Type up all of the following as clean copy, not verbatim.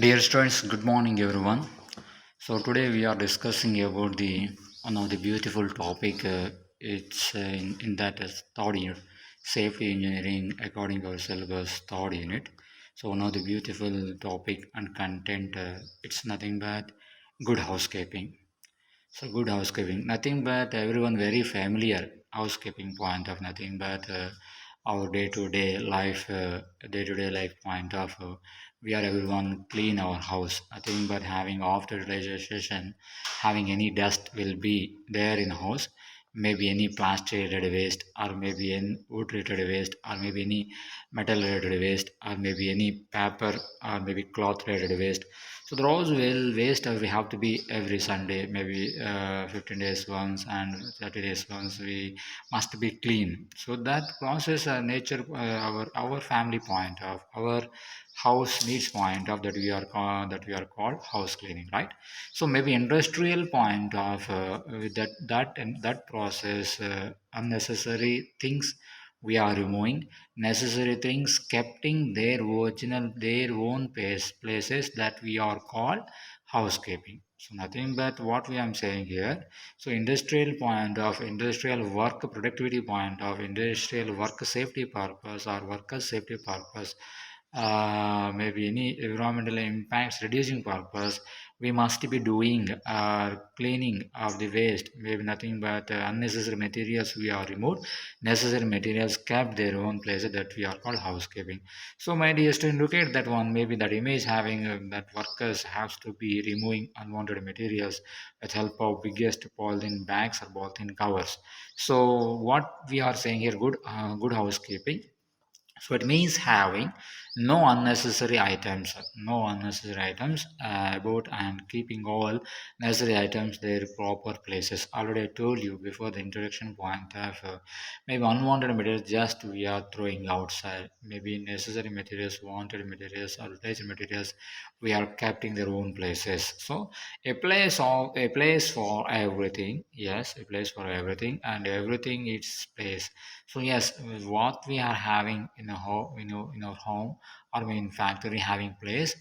Dear students, good morning everyone. So today we are discussing about the one of the beautiful topic. It's in that is third year, safety engineering according to our syllabus third unit. So one of the beautiful topic and content. It's nothing but good housekeeping. So good housekeeping, nothing but everyone very familiar housekeeping point of nothing but our day-to-day life point of we are everyone clean our house. Nothing but having after utilization, having any dust will be there in house. Maybe any plastic related waste, or maybe any wood related waste, or maybe any metal related waste, or maybe any paper, or maybe cloth related waste. So the rose will waste we have to be every Sunday, maybe 15 days once and 30 days once. We must be clean. So that process, nature, our family point of our house needs point of that we are called house cleaning, right? So maybe industrial point of with that process, unnecessary things we are removing, necessary things kept in their original their own places that we are called housekeeping. So nothing but what we am saying here. So industrial work productivity point of industrial work safety purpose or worker safety purpose, maybe any environmental impacts reducing purpose, we must be doing cleaning of the waste. Maybe nothing but unnecessary materials we are removed, necessary materials kept their own places that we are called housekeeping. So my dear student, look at that one. Maybe that image having that workers have to be removing unwanted materials with help of biggest polythene bags or polythene covers. So what we are saying here, good housekeeping, so it means having no unnecessary items about and keeping all necessary items their proper places. Already I told you before the introduction point of maybe unwanted materials just we are throwing outside. Maybe necessary materials, wanted materials, or utilized materials we are kept in their own places. So a place for everything. Yes, a place for everything and everything its place. So yes, what we are having in a home, in our home or in factory having place,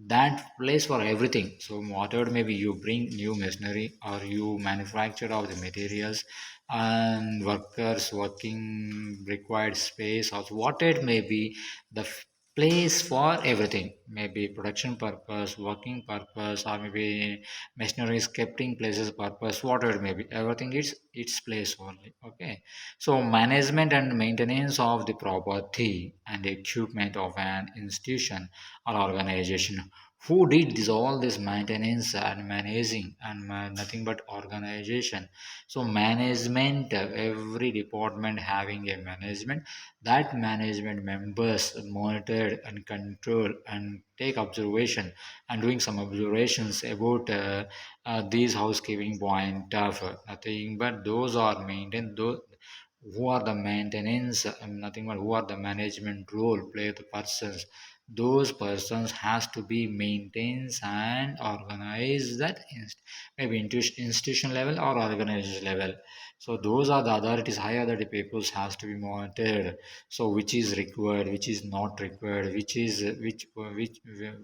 that place for everything. So whatever maybe you bring new machinery or you manufacture of the materials and workers working required space or what it may be, the place for everything, maybe production purpose, working purpose, or maybe machineries kept in places purpose, whatever it may be, everything is its place only. Okay, so management and maintenance of the property and equipment of an institution or organization. Who did all this maintenance and managing and nothing but organization. So management, every department having a management. That management members monitor and control and take observation and doing some observations about these housekeeping point of nothing but those are maintained those who are the maintenance and nothing but who are the management role play the persons. Those persons has to be maintained and organize that maybe institution level or organization level. So those are the authorities, higher authority peoples has to be monitored. So which is required, which is not required, which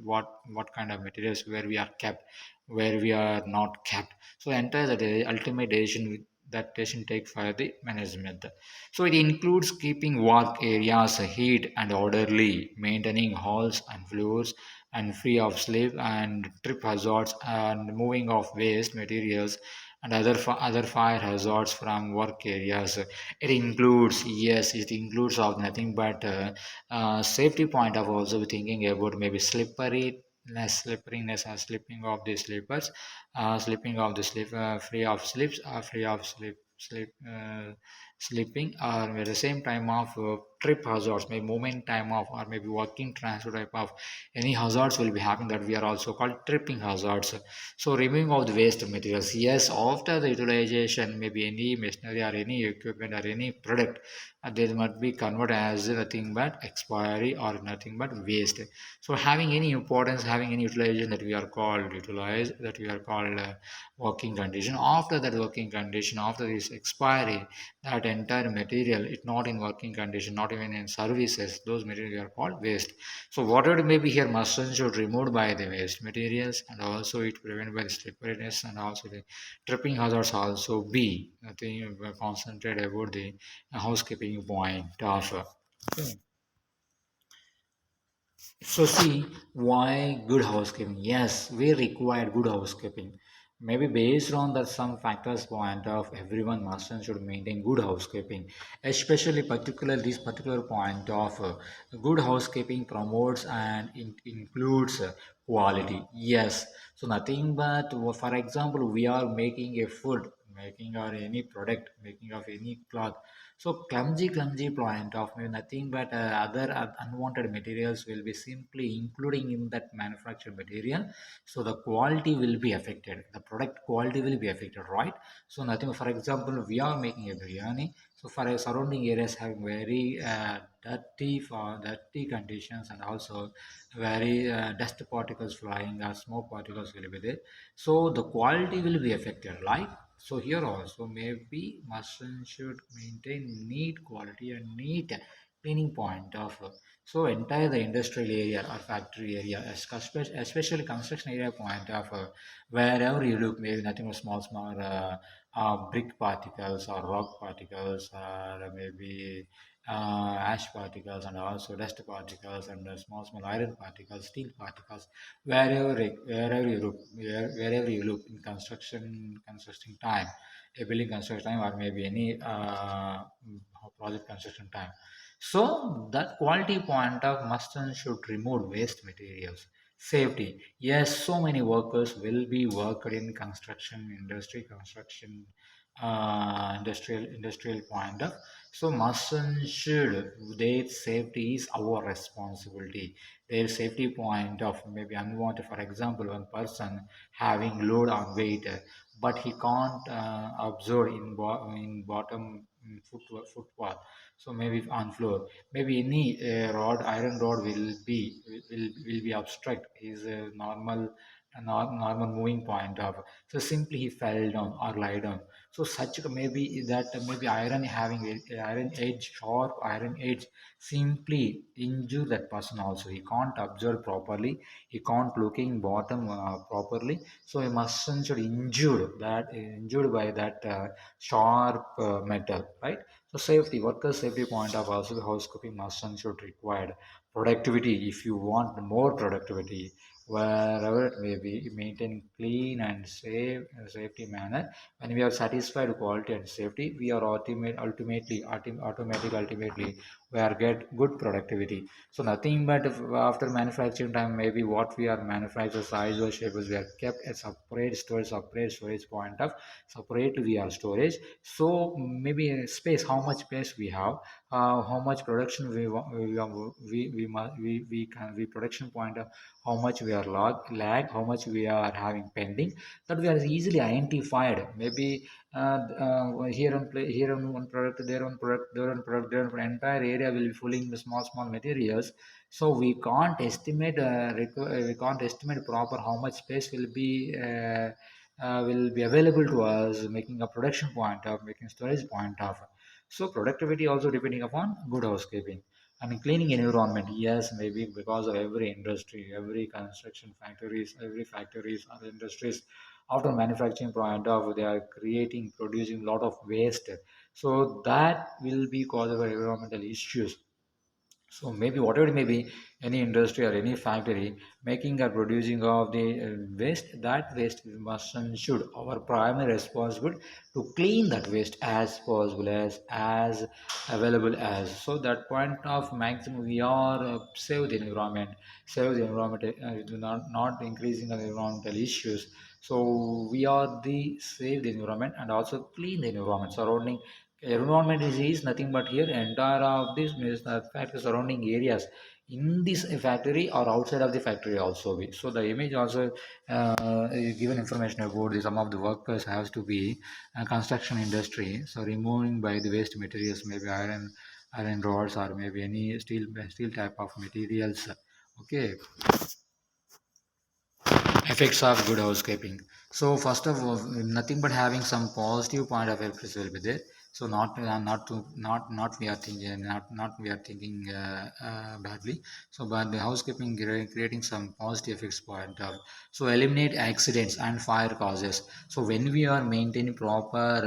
what kind of materials where we are kept, where we are not kept. So entire the ultimate decision that decision take for the management. So it includes keeping work areas heat and orderly, maintaining halls and floors and free of slip and trip hazards and moving of waste materials and other fire hazards from work areas. It includes, yes, it includes of nothing but safety point of also thinking about maybe slipperiness or slipping of the slippers, slipping of the slip, free of slips or free of sleeping or at the same time of trip hazards, maybe movement time of or maybe working transfer type of any hazards will be happening that we are also called tripping hazards. So removing of the waste materials, yes, after the utilization maybe any machinery or any equipment or any product, they must be converted as nothing but expiry or nothing but waste. So having any importance, having any utilization that we are called utilize, that we are called working condition. After that working condition, after this expiry, that entire material, it not in working condition, not even in services, those materials are called waste. So whatever may be here must and should removed by the waste materials, and also it prevent by the slipperiness, and also the tripping hazards also be. I think concentrate about the housekeeping point of. Okay. So see why good housekeeping. Yes, we require good housekeeping. Maybe based on the some factors point of everyone must and should maintain good housekeeping, especially particular this particular point of good housekeeping promotes and includes quality. Yes, so nothing but for example we are making a food, making or any product, making of any cloth, so clumsy point of view, nothing but other unwanted materials will be simply including in that manufactured material. So the quality will be affected. The product quality will be affected, right? So nothing. For example, we are making a biryani. So for our surrounding areas having very dirty conditions, and also very dust particles flying or smoke particles will be there. So the quality will be affected, right? So here also maybe machine should maintain neat quality and neat cleaning point of so entire the industrial area or factory area, especially construction area point of wherever you look, maybe nothing but small brick particles or rock particles or maybe ash particles, and also dust particles, and small iron particles, steel particles, wherever you look, wherever you look in construction time, a building construction time, or maybe any project construction time. So that quality point of must and should remove waste materials. Safety. Yes, so many workers will be worked in construction industry, construction industrial point of. So must and should their safety is our responsibility. Their safety point of maybe unwanted. For example, one person having load on weight, but he can't absorb in bottom footpath. So maybe on floor, maybe any iron rod will be obstruct his normal moving point of. So simply he fell down or lie down. So such maybe that maybe iron having iron edge, sharp iron edge, simply injure that person also. He can't observe properly. He can't looking bottom properly. So he mustn't should injured by that sharp metal, right? So safety, worker safety point of also the housekeeping must and should required. Productivity, if you want more productivity, wherever it may be, maintain clean and safe safety manner. When we are satisfied with quality and safety, we are ultimately we are get good productivity. So nothing but after manufacturing time, maybe what we are manufacturing size or shapes we are kept a separate storage point of separate we are storage. So maybe space, how much space we have, how much production we can we production point of how much we are lag, how much we are having pending, that we are easily identified. Maybe here on one product, there on product, there on product, there on entire area will be filling the small materials. So we can't estimate proper how much space will be available to us, making a production point of, making storage point of. So productivity also depending upon good housekeeping. I mean, cleaning environment, yes, maybe because of every industry, every construction factories, every factories or industries, after manufacturing point of, they are creating, producing a lot of waste. So that will be cause of environmental issues. So maybe whatever it may be, any industry or any factory making or producing of the waste, that waste we must and should our primary responsible to clean that waste as possible as available as. So that point of maximum we are save the environment, do not increasing the environmental issues. So we are the save the environment and also clean the environment surrounding. Environment is nothing but here entire of this means the factory surrounding areas in this factory or outside of the factory also be. So the image also given information about the, some of the workers has to be construction industry. So removing by the waste materials, maybe iron rods or maybe any steel type of materials. Okay, effects of good housekeeping. So first of all, nothing but having some positive point of effects will be there. So not we are thinking, not we are thinking badly. So but the housekeeping creating some positive effects point of, so eliminate accidents and fire causes. So when we are maintaining proper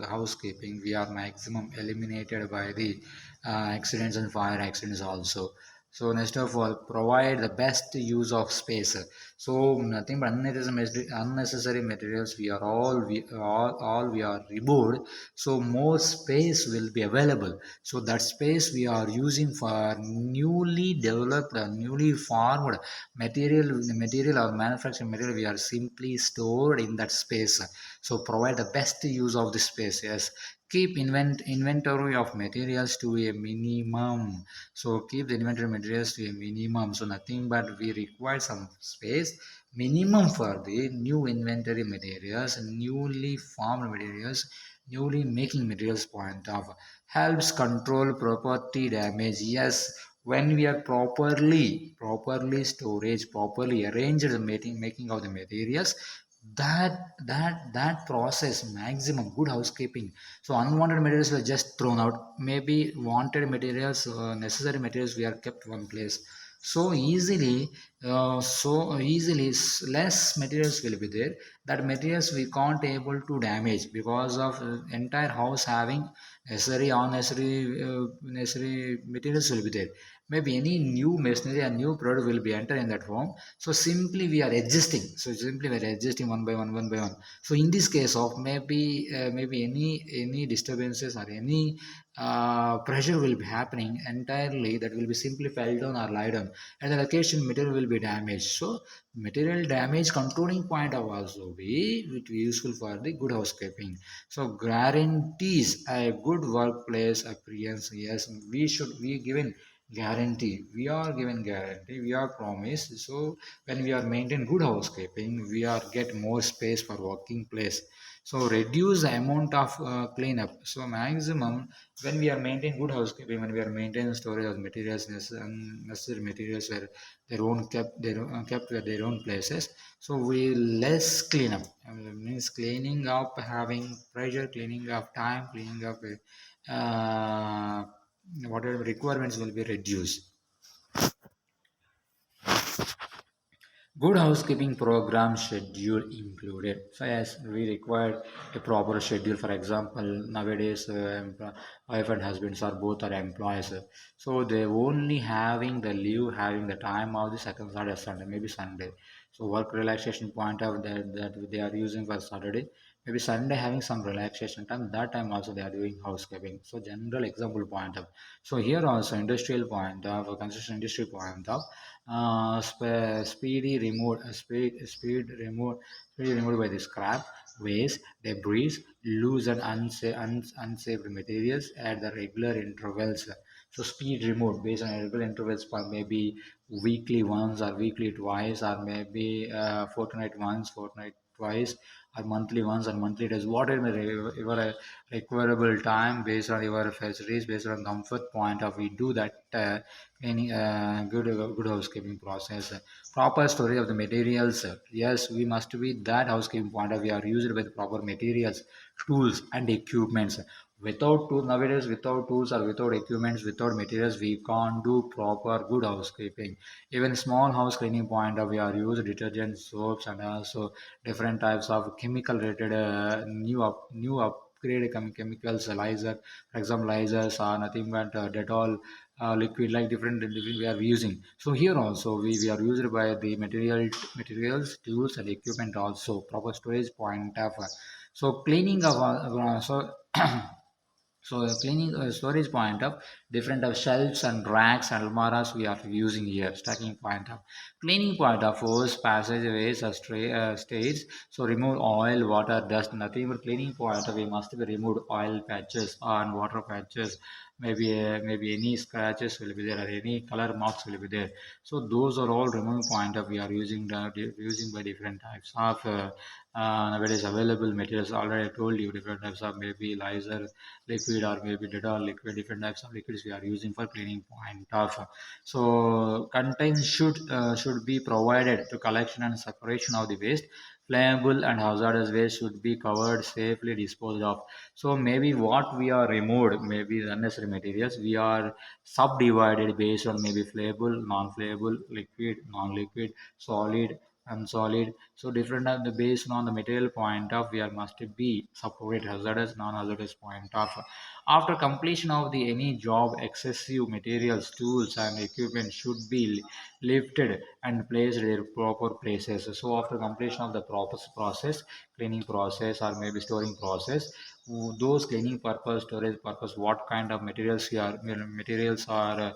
housekeeping, we are maximum eliminated by the accidents and fire accidents also. So next of all, provide the best use of space. So nothing but unnecessary materials we we are removed. So more space will be available. So that space we are using for newly developed, newly formed material or manufacturing material. We are simply stored in that space. So provide the best use of the space. Yes, keep inventory of materials to a minimum. So keep the inventory materials to a minimum. So nothing but we require some space minimum for the new inventory materials, newly formed materials, newly making materials point of, helps control property damage. Yes, when we are properly storage, properly arranged the making of the materials, that process maximum good housekeeping. So unwanted materials were just thrown out, maybe wanted materials, necessary materials we are kept one place. So easily, less materials will be there. That materials we can't able to damage because of entire house having necessary unnecessary necessary materials will be there. Maybe any new machinery and new product will be entered in that home. So simply we are adjusting. So simply we are adjusting one by one. So in this case of maybe any disturbances or any pressure will be happening entirely, that will be simply fell down or lie down, and the location material will be damaged. So material damage controlling point of also be it useful for the good housekeeping. So guarantees a good workplace appearance. Yes, we given guarantee, we are given guarantee, we are promised. So when we are maintain good housekeeping, we are get more space for working place. So reduce the amount of cleanup. So maximum when we are maintaining good housekeeping, when we are maintaining storage of materials, necessary materials where their own kept at their own places. So we less cleanup. Means cleaning up, having pressure, cleaning up time, cleaning up. Whatever requirements will be reduced. Good housekeeping program schedule included. So yes, we require a proper schedule. For example, nowadays wife and husbands are both are employees. So they only having the leave, having the time of the second Saturday, Sunday, maybe Sunday. So work relaxation point of that they are using for Saturday. Maybe Sunday having some relaxation time. That time also they are doing housekeeping. So general example point of. So here also industrial point of construction industry point of speedy removed speedy removed by the scrap, waste, debris, loose and unsaved materials at the regular intervals. So speed removed based on regular intervals for maybe weekly once or weekly twice, or maybe fortnight once, fortnight twice, or monthly once or monthly twice. Whatever your requirable time based on your facilities, based on comfort point of we do that any good housekeeping process. Proper storage of the materials. Yes, we must be that housekeeping point of view are used with proper materials, tools and equipments. Without tools nowadays, without tools or without equipments, without materials, we can't do proper good housekeeping. Even small house cleaning point of view are used detergent, soaps, and also different types of chemical rated new upgraded chemicals, Lizer, for example, Lizers are nothing but Dettol liquid, like different we are using. So here also we are used by the materials, tools and equipment also. Proper storage point of so cleaning of so cleaning storage point of different of shelves and racks and almaras we are using here. Stacking point of cleaning point of hose, passageways, stage. So remove oil, water, dust, nothing but cleaning point of we must be removed oil patches and water patches. Maybe any scratches will be there or any color marks will be there. So those are all removing point of we are using using by different types of nowadays available materials. Already I told you different types of maybe laser liquid or maybe Dettol liquid, different types of liquids we are using for cleaning point of. So containers should be provided to collection and separation of the waste. Flammable and hazardous waste should be covered, safely disposed of. So maybe what we are removed, maybe the unnecessary materials, we are subdivided based on maybe flammable, non-flammable, liquid, non-liquid, solid, unsolid. So different the based on the material point of we are must be separate hazardous, non-hazardous point of. After completion of the any job, excessive materials, tools, and equipment should be lifted and placed in their proper places. So after completion of the proper process, cleaning process or maybe storing process, those cleaning purpose, storage purpose, what kind of materials are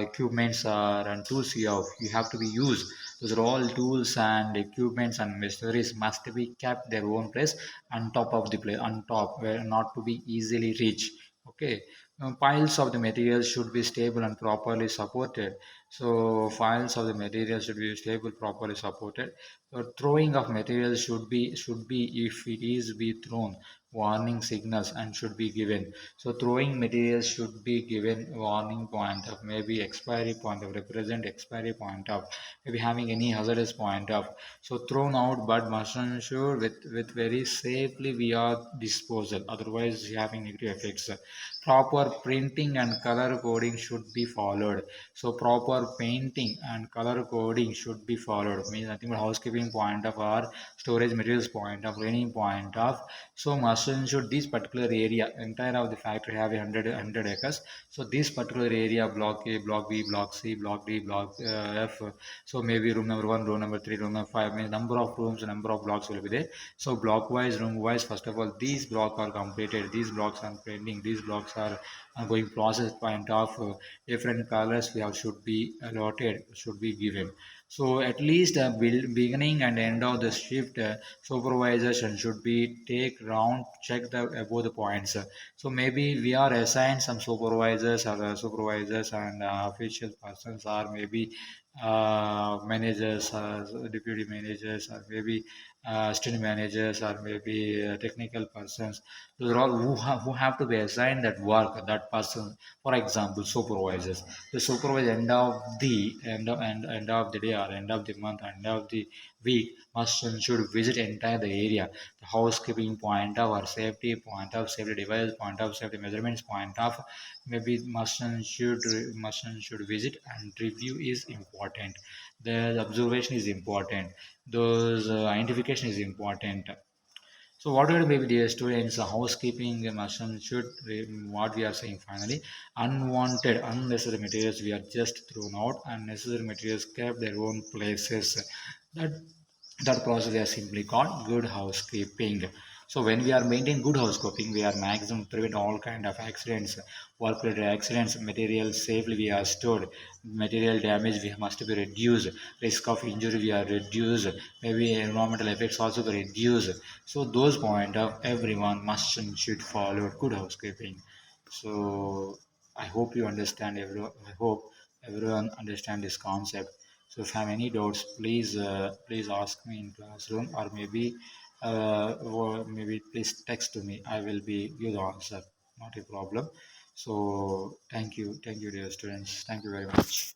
equipments are and tools you have to be used. Those are all tools and equipments and machineries must be kept their own place on top of the place on top where not to be easily reached. Okay. Piles of the materials should be stable and properly supported. So files of the material should be stable, properly supported. Throwing of materials should be if it is be thrown, warning signals and should be given. So throwing materials should be given warning point of maybe expiry point of represent expiry point of maybe having any hazardous point of. So thrown out but must ensure with very safely we are disposal. Otherwise having negative effects. Proper printing and color coding should be followed. So proper painting and color coding should be followed. Means nothing but housekeeping point of or storage materials point of cleaning point of. So must ensure this particular area entire of the factory have 100 acres. So this particular area block A, block B, block C, block D, block F. So maybe room number 1, room number 3, room number 5 means number of rooms, number of blocks will be there. So block wise, room wise, first of all these blocks are completed, these blocks are pending, these blocks are going process point of different colors we have should be allotted, should be given. So at least beginning and end of the shift, supervisors and should be take round check the above the points. So maybe we are assigned some supervisors or supervisors and official persons or maybe managers, deputy managers, or maybe assistant managers, or maybe technical persons. Those are all who have to be assigned that work, that person. For example, supervisors. The supervisor end of the day or end of the month, end of the week must and should visit entire the area. The housekeeping point of or safety point of safety device point of safety measurements point of maybe must and should visit and review is important. The observation is important. Those identification is important. So whatever may be the students, housekeeping machine should what we are saying finally, unwanted, unnecessary materials we are just thrown out, unnecessary materials kept their own places. That that process is simply called good housekeeping. So when we are maintaining good housekeeping, we are maximum prevent all kind of accidents, work related accidents, material safely we are stored, material damage we must be reduced, risk of injury we are reduced, maybe environmental effects also be reduced. So those point of everyone must and should follow good housekeeping. So I hope you understand everyone. I hope everyone understand this concept. So if you have any doubts, please ask me in classroom or maybe please text to me. I will be give the answer. Not a problem. So thank you, dear students. Thank you very much.